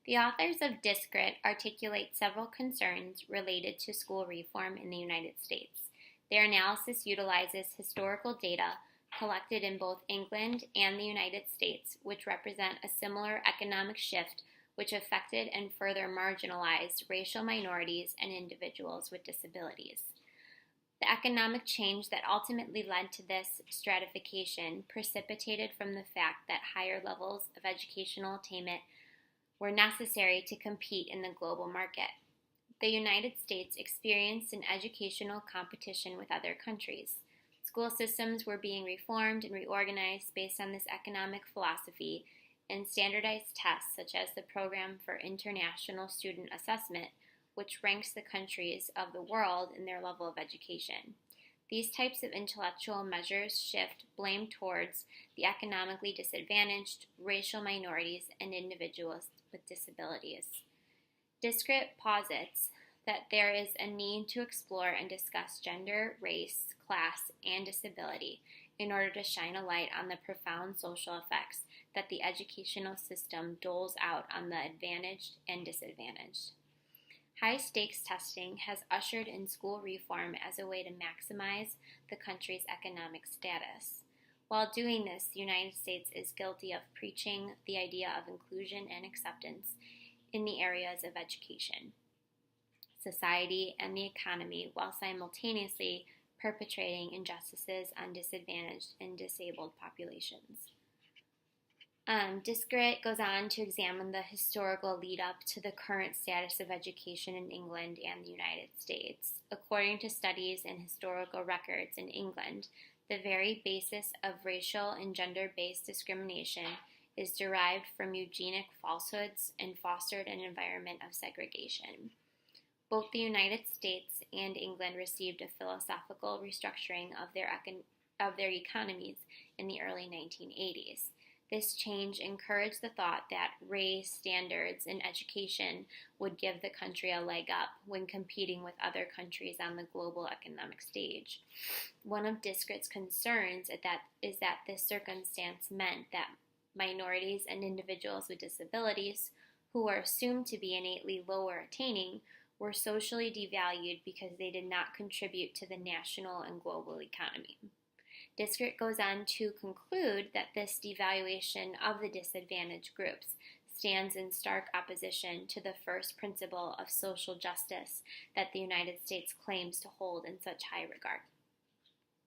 The authors of Discrit articulate several concerns related to school reform in the United States. Their analysis utilizes historical data collected in both England and the United States, which represent a similar economic shift which affected and further marginalized racial minorities and individuals with disabilities. The economic change that ultimately led to this stratification precipitated from the fact that higher levels of educational attainment were necessary to compete in the global market. The United States experienced an educational competition with other countries. School systems were being reformed and reorganized based on this economic philosophy, and standardized tests, such as the Program for International Student Assessment, which ranks the countries of the world in their level of education. These types of intellectual measures shift blame towards the economically disadvantaged, racial minorities, and individuals with disabilities. Discrit posits that there is a need to explore and discuss gender, race, class, and disability in order to shine a light on the profound social effects that the educational system doles out on the advantaged and disadvantaged. High-stakes testing has ushered in school reform as a way to maximize the country's economic status. While doing this, the United States is guilty of preaching the idea of inclusion and acceptance in the areas of education, society, and the economy, while simultaneously perpetrating injustices on disadvantaged and disabled populations. Discrit goes on to examine the historical lead up to the current status of education in England and the United States. According to studies and historical records in England, the very basis of racial and gender-based discrimination is derived from eugenic falsehoods and fostered an environment of segregation. Both the United States and England received a philosophical restructuring of their economies in the early 1980s. This change encouraged the thought that raised standards in education would give the country a leg up when competing with other countries on the global economic stage. One of Discrit's concerns is that this circumstance meant that minorities and individuals with disabilities, who were assumed to be innately lower attaining, were socially devalued because they did not contribute to the national and global economy. Discrit goes on to conclude that this devaluation of the disadvantaged groups stands in stark opposition to the first principle of social justice that the United States claims to hold in such high regard.